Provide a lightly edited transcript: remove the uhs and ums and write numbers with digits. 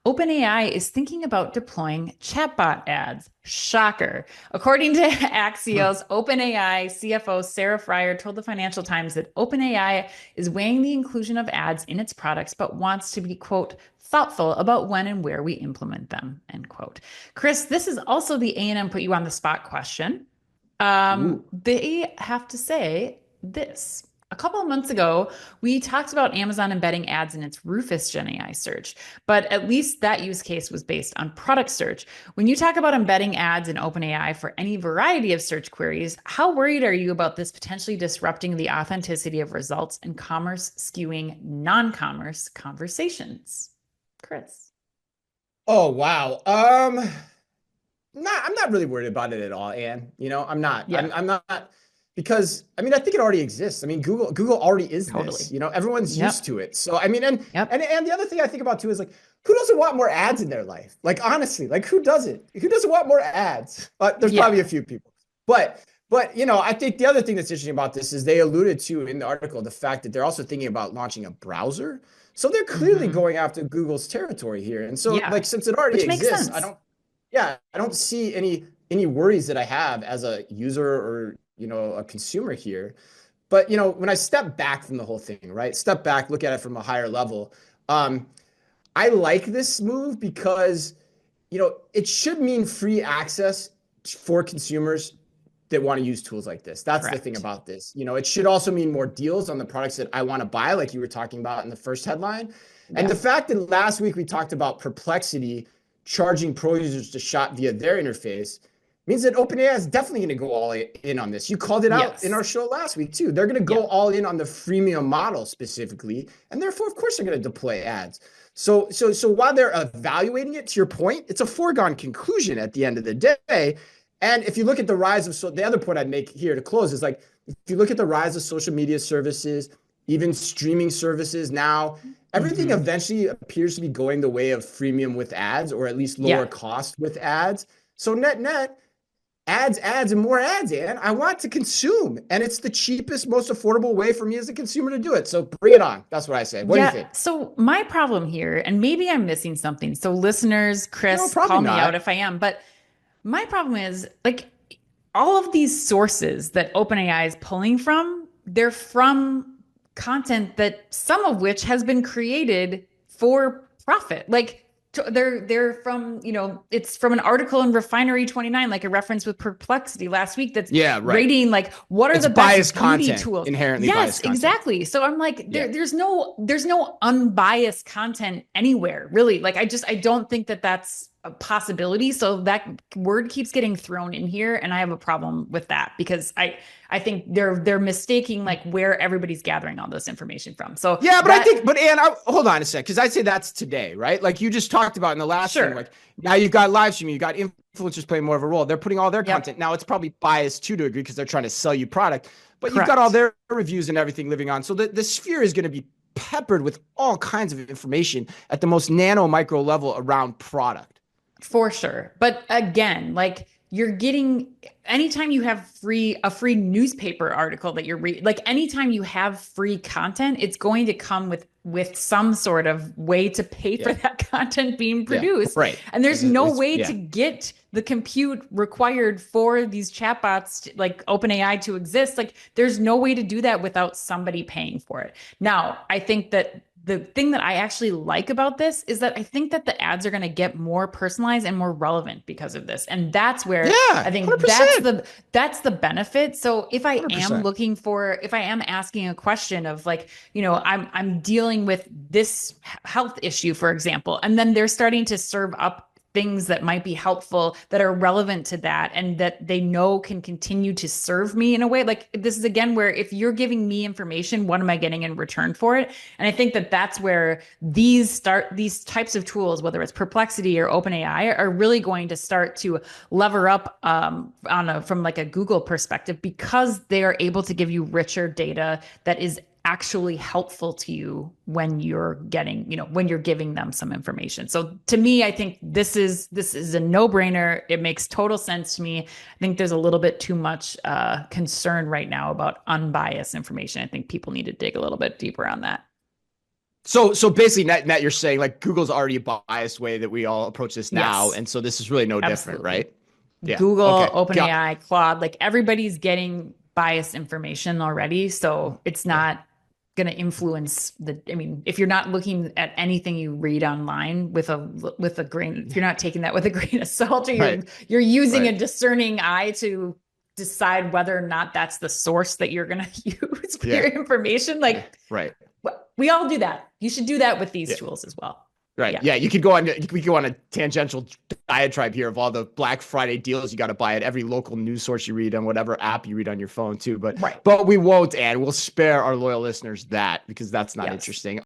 OpenAI is thinking about deploying chatbot ads. Shocker. According to Axios, OpenAI CFO Sarah Fryer told the Financial Times that OpenAI is weighing the inclusion of ads in its products, but wants to be, quote, thoughtful about when and where we implement them, end quote. Chris, this is also the A&M put you on the spot question. Ooh. They have to say this. A couple of months ago, we talked about Amazon embedding ads in its Rufus Gen AI search, but at least that use case was based on product search. When you talk about embedding ads in OpenAI for any variety of search queries, how worried are you about this potentially disrupting the authenticity of results and commerce skewing non-commerce conversations? Chris. Oh, wow. I'm not really worried about it at all, Anne. I'm not. Yeah, I'm not because I think it already exists. I mean, Google already is this. totally. Everyone's used Yep. to it. So I mean, and Yep. and and the other thing I think about too is like, who doesn't want more ads in their life? Like honestly, like who doesn't? Who doesn't want more ads? But there's Yeah. probably a few people. But I think the other thing that's interesting about this is they alluded to in the article the fact that they're also thinking about launching a browser. So they're clearly Hmm. going after Google's territory here. And so Yeah. like since it already Which makes exists, sense. I don't see any worries that I have as a user or a consumer here. But when I step back from the whole thing, right? Step back, look at it from a higher level. Um, I like this move because it should mean free access for consumers that want to use tools like this. That's the thing Correct. about this. It should also mean more deals on the products that I want to buy, like you were talking about in the first headline. And Yeah. the fact that last week we talked about Perplexity charging pro users to shop via their interface means that OpenAI is definitely going to go all in on this. You called it out in Yes. our show last week too. They're going to go Yep. all in on the freemium model specifically, and therefore, of course, they're going to deploy ads. So while they're evaluating it, to your point, it's a foregone conclusion at the end of the day. And if you look at the rise of the other point I'd make here to close is like if you look at the rise of social media services, even streaming services now, everything Hmm. eventually appears to be going the way of freemium with ads, or at least lower Yeah. cost with ads. So net ads, and more ads, and I want to consume. And it's the cheapest, most affordable way for me as a consumer to do it. So bring it on. That's what I say. What do you Yeah. think? So my problem here, and maybe I'm missing something. So listeners, No, Chris, probably call me out not. if I am, but my problem is like all of these sources that OpenAI is pulling from, they're from content that some of which has been created for profit. Like they're from, it's from an article in Refinery 29, like a reference with Perplexity last week that's Yeah, right. rating like what are It's the best biased beauty content, tools. inherently Yes, biased content. exactly. So I'm like, Yeah. there's no unbiased content anywhere, really. Like I don't think that that's a possibility. So that word keeps getting thrown in here, and I have a problem with that because I think they're mistaking like where everybody's gathering all this information from. So Yeah, but that Ann, hold on a sec, because I'd say that's today, right? Like you just talked about in the last thing, sure. like now you've got live streaming, you've got influencers playing more of a role. They're putting all their Yep. content. Now it's probably biased too to a degree because they're trying to sell you product, but you've got all Correct. their reviews and everything living on. So the sphere is going to be peppered with all kinds of information at the most nano micro level around product. For sure. But again, like you're getting anytime you have a free newspaper article that you're reading, like anytime you have free content, it's going to come with some sort of way to pay for Yeah. that content being Yeah. produced. Right. And there's no way to Yeah. get the compute required for these chatbots like OpenAI to exist. Like there's no way to do that without somebody paying for it. Now, I think that the thing that I actually like about this is that I think that the ads are going to get more personalized and more relevant because of this. And that's where Yeah. I think that's 100%. the that's the benefit. So100%. if I am asking a question of like, I'm dealing with this health issue, for example, and then they're starting to serve up things that might be helpful that are relevant to that and that they know can continue to serve me in a way like this is again where if you're giving me information, what am I getting in return for it? And I think that that's where these types of tools, whether it's Perplexity or OpenAI, are really going to start to lever up from like a Google perspective because they are able to give you richer data that is actually helpful to you when you're when you're giving them some information. So to me, I think this is a no-brainer. It makes total sense to me. I think there's a little bit too much concern right now about unbiased information. I think people need to dig a little bit deeper on that. So basically, net, you're saying like Google's already a biased way that we all approach this now, Yes, and so this is really no different, absolutely. right? Yeah. Google, Okay. Got. OpenAI, Claude, like everybody's getting biased information already. So it's Yeah. not going to influence I mean, if you're not looking at anything you read online with a grain, if you're not taking that with a grain of salt, or Right. you're using a Right. discerning eye to decide whether or not that's the source that you're going to use for your Yeah. information, Yeah. like Right. we all do that. You should do that with these Yeah. tools as well. Right. Yeah. Yeah. You could go on. We could go on a tangential diatribe here of all the Black Friday deals you got to buy at every local news source you read on whatever app you read on your phone too. But Right. but we won't, and we'll spare our loyal listeners that because that's not Yes. interesting.